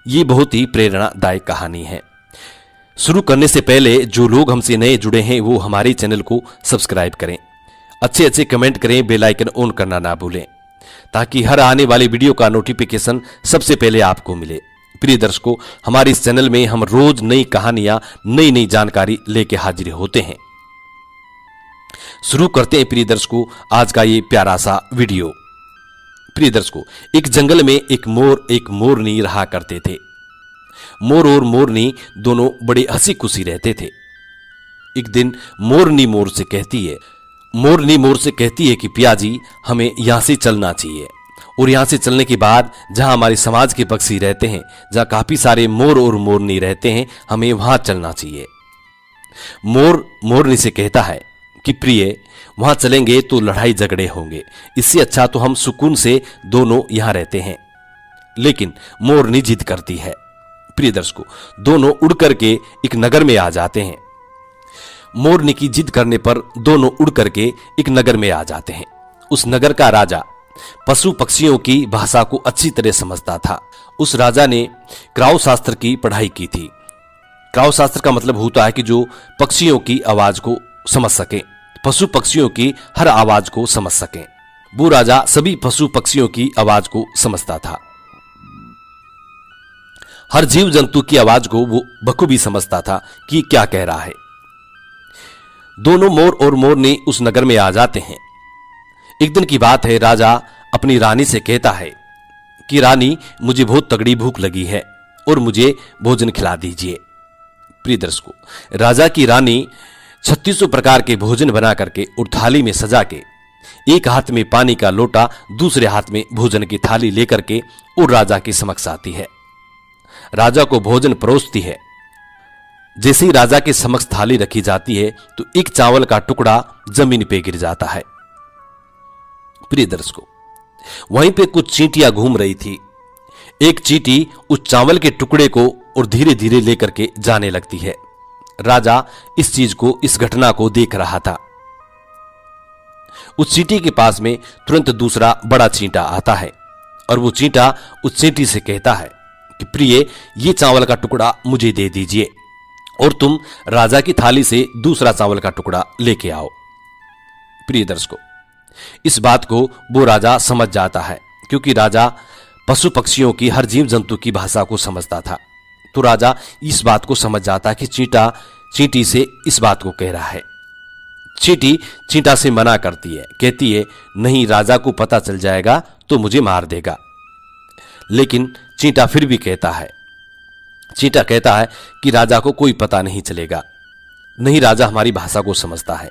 ये बहुत ही प्रेरणादायक कहानी है। शुरू करने से पहले जो लोग हमसे नए जुड़े हैं वो हमारे चैनल को सब्सक्राइब करें, अच्छे अच्छे कमेंट करें, बेल आइकन ऑन करना ना भूलें ताकि हर आने वाले वीडियो का नोटिफिकेशन सबसे पहले आपको मिले। प्रिय दर्शकों, हमारे इस चैनल में हम रोज नई कहानियां, नई नई जानकारी लेके हाजिर होते हैं। शुरू करते हैं प्रिय दर्शकों आज का ये प्यारा सा वीडियो। प्रिय दर्शकों, एक जंगल में एक मोर एक मोरनी रहा करते थे। मोर और मोरनी दोनों बड़े हंसी खुशी रहते थे। एक दिन मोरनी मोर से कहती है कि पियाजी, हमें यहां से चलना चाहिए और यहां से चलने के बाद जहां हमारे समाज के पक्षी रहते हैं, जहां काफी सारे मोर और मोरनी रहते हैं, हमें वहां चलना चाहिए। मोर मोरनी से कहता है कि प्रिय, वहां चलेंगे तो लड़ाई झगड़े होंगे, इससे अच्छा तो हम सुकून से दोनों यहां रहते हैं। लेकिन मोरनी जिद करती है। प्रिय दर्शकों, दोनों उड़ करके एक नगर में आ जाते हैं। मोरनी की जिद करने पर दोनों उड़ करके एक नगर में आ जाते हैं। उस नगर का राजा पशु पक्षियों की भाषा को अच्छी तरह समझता था। उस राजा ने क्राउ शास्त्र की पढ़ाई की थी। क्राउ शास्त्र का मतलब होता है कि जो पक्षियों की आवाज को समझ सके, पशु पक्षियों की हर आवाज को समझ सके। वो राजा सभी पशु पक्षियों की आवाज को समझता था। हर जीव जंतु की आवाज को वो बखूबी समझता था कि क्या कह रहा है। दोनों मोर और मोरनी उस नगर में आ जाते हैं। एक दिन की बात है, राजा अपनी रानी से कहता है कि रानी, मुझे बहुत तगड़ी भूख लगी है और मुझे भोजन खिला दीजिए। प्रिय दर्शकों, राजा की रानी 3600 प्रकार के भोजन बना करके और थाली में सजा के, एक हाथ में पानी का लोटा, दूसरे हाथ में भोजन की थाली लेकर के और राजा के समक्ष आती है। राजा को भोजन परोसती है। जैसे ही राजा के समक्ष थाली रखी जाती है तो एक चावल का टुकड़ा जमीन पे गिर जाता है। प्रिय दर्शकों, वहीं पे कुछ चींटियां घूम रही थी। एक चींटी उस चावल के टुकड़े को और धीरे धीरे लेकर के जाने लगती है। राजा इस चीज को, इस घटना को देख रहा था। उस चींटी के पास में तुरंत दूसरा बड़ा चींटा आता है और वो चींटा उस चींटी से कहता है कि प्रिय, ये चावल का टुकड़ा मुझे दे दीजिए और तुम राजा की थाली से दूसरा चावल का टुकड़ा लेके आओ। प्रिय दर्शकों, इस बात को वो राजा समझ जाता है क्योंकि राजा पशु पक्षियों की, हर जीव जंतु की भाषा को समझता था। तो राजा इस बात को समझ जाता है कि चींटा चींटी से इस बात को कह रहा है। चींटी चींटा से मना करती है, कहती है नहीं, राजा को पता चल जाएगा तो मुझे मार देगा। लेकिन चींटा फिर भी कहता है कि राजा को कोई पता नहीं चलेगा, नहीं, राजा हमारी भाषा को समझता है।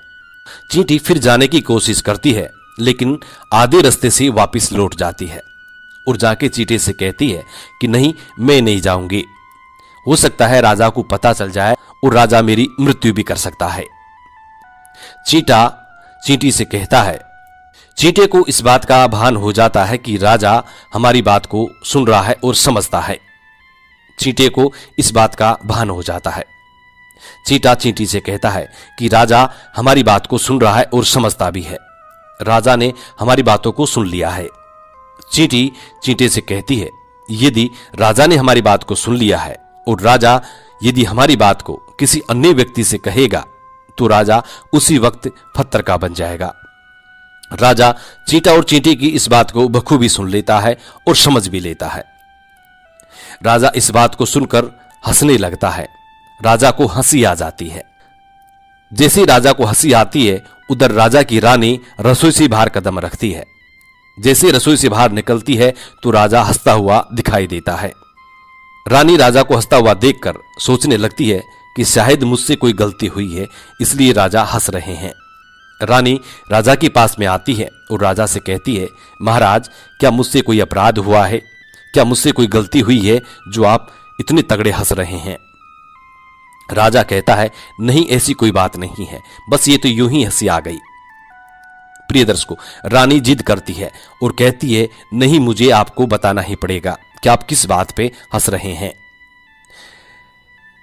चींटी फिर जाने की कोशिश करती है लेकिन आधे रास्ते से वापस लौट जाती है और जाके चींटे से कहती है कि नहीं, मैं नहीं जाऊंगी, हो सकता है राजा को पता चल जाए और राजा मेरी मृत्यु भी कर सकता है। चींटा चींटी से कहता है। चींटे को इस बात का भान हो जाता है कि राजा हमारी बात को सुन रहा है और समझता है। चींटे को इस बात का भान हो जाता है। चींटा चींटी से कहता है कि राजा हमारी बात को सुन रहा है और समझता भी है। राजा ने हमारी बातों को सुन लिया है। चींटी चींटे से कहती है, यदि राजा ने हमारी बात को सुन लिया है और राजा यदि हमारी बात को किसी अन्य व्यक्ति से कहेगा तो राजा उसी वक्त पत्थर का बन जाएगा। राजा चींटा और चींटी की इस बात को बखूबी सुन लेता है और समझ भी लेता है। राजा इस बात को सुनकर हंसने लगता है। राजा को हंसी आ जाती है। जैसे राजा को हंसी आती है उधर राजा की रानी रसोई से बाहर कदम रखती है। जैसे रसोई से बाहर निकलती है तो राजा हंसता हुआ दिखाई देता है। रानी राजा को हंसता हुआ देखकर सोचने लगती है कि शायद मुझसे कोई गलती हुई है, इसलिए राजा हंस रहे हैं। रानी राजा के पास में आती है और राजा से कहती है, महाराज, क्या मुझसे कोई अपराध हुआ है? क्या मुझसे कोई गलती हुई है जो आप इतने तगड़े हंस रहे हैं? राजा कहता है, नहीं, ऐसी कोई बात नहीं है, बस ये तो यूं ही हंसी आ गई। प्रिय दर्शकों, रानी जिद करती है और कहती है, नहीं, मुझे आपको बताना ही पड़ेगा कि आप किस बात पे हंस रहे हैं।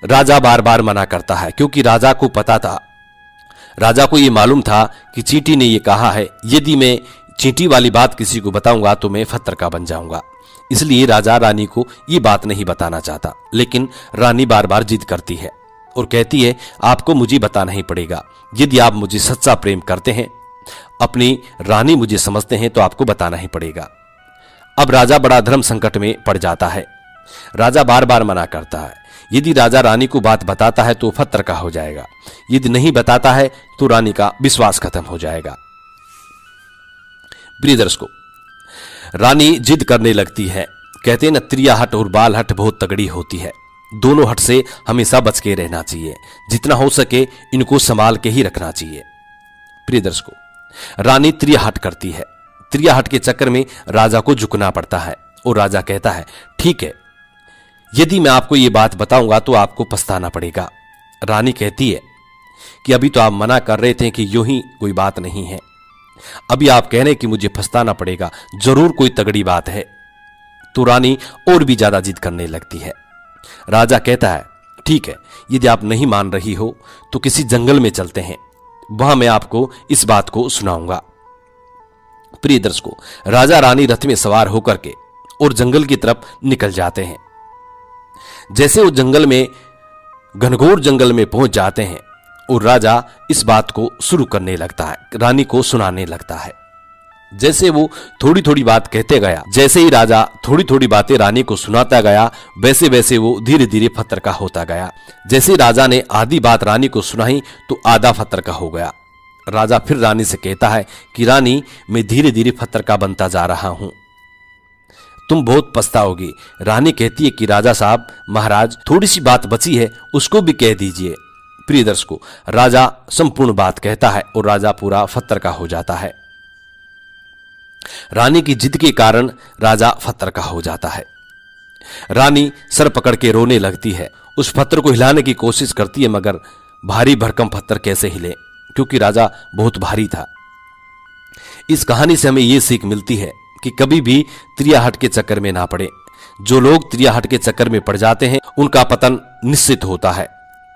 राजा बार बार मना करता है क्योंकि राजा को पता था, राजा को यह मालूम था कि चींटी ने यह कहा है, यदि मैं चींटी वाली बात किसी को बताऊंगा तो मैं पत्थर का बन जाऊंगा, इसलिए राजा रानी को ये बात नहीं बताना चाहता, लेकिन रानी बार बार जिद करती है और कहती है आपको मुझे बताना ही पड़ेगा। यदि आप मुझे सच्चा प्रेम करते हैं, अपनी रानी मुझे समझते हैं, तो आपको बताना ही पड़ेगा। अब राजा बड़ा धर्म संकट में पड़ जाता है। राजा बार बार मना करता है। यदि राजा रानी को बात बताता है तो फत्तर का हो जाएगा, यदि नहीं बताता है तो रानी का विश्वास खत्म हो जाएगा। प्रिय दर्शकों, रानी जिद करने लगती है। कहते हैं न, त्रिया हट और बाल हट बहुत तगड़ी होती है। दोनों हट से हमेशा बच के रहना चाहिए, जितना हो सके इनको संभाल के ही रखना चाहिए। प्रिय दर्शकों, रानी त्रिया हट करती है। त्रिया हट के चक्कर में राजा को झुकना पड़ता है और राजा कहता है ठीक है, यदि मैं आपको ये बात बताऊंगा तो आपको पछताना पड़ेगा। रानी कहती है कि अभी तो आप मना कर रहे थे कि यूं ही कोई बात नहीं है, अभी आप कह रहे हैं कि मुझे पछताना पड़ेगा, जरूर कोई तगड़ी बात है। तो रानी और भी ज्यादा जिद करने लगती है। राजा कहता है ठीक है, यदि आप नहीं मान रही हो तो किसी जंगल में चलते हैं, वहां मैं आपको इस बात को सुनाऊंगा। प्रिय दर्शकों, राजा रानी रथ में सवार होकर के और जंगल की तरफ निकल जाते हैं। जैसे वो जंगल में, घनघोर जंगल में पहुंच जाते हैं और राजा इस बात को शुरू करने लगता है, रानी को सुनाने लगता है। जैसे वो थोड़ी थोड़ी बात कहते गया, जैसे ही राजा थोड़ी थोड़ी बातें रानी को सुनाता गया, वैसे वैसे वो धीरे धीरे फत्तर का होता गया। जैसे राजा ने आधी बात रानी को सुनाई तो आधा फत्तर का हो गया। राजा फिर रानी से कहता है कि रानी, मैं धीरे धीरे फत्तर का बनता जा रहा हूं, तुम बहुत पछताओगी। रानी कहती है कि राजा साहब, महाराज, थोड़ी सी बात बची है, उसको भी कह दीजिए। प्रिय दर्शकों, राजा संपूर्ण बात कहता है और राजा पूरा फत्तर का हो जाता है। रानी की जिद के कारण राजा फत्तर का हो जाता है। रानी सर पकड़ के रोने लगती है, उस पत्थर को हिलाने की कोशिश करती है, मगर भारी भरकम पत्थर कैसे हिले, क्योंकि राजा बहुत भारी था। इस कहानी से हमें यह सीख मिलती है कि कभी भी त्रिया हट के चक्कर में ना पड़े। जो लोग त्रिया हट के चक्कर में पड़ जाते हैं उनका पतन निश्चित होता है।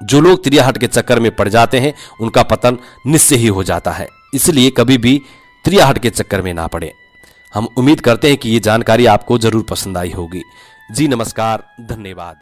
जो लोग त्रिया हट के चक्कर में पड़ जाते हैं उनका पतन निश्चय ही हो जाता है। इसलिए कभी भी त्रिया हट के चक्कर में ना पड़े। हम उम्मीद करते हैं कि ये जानकारी आपको जरूर पसंद आई होगी। जी नमस्कार, धन्यवाद।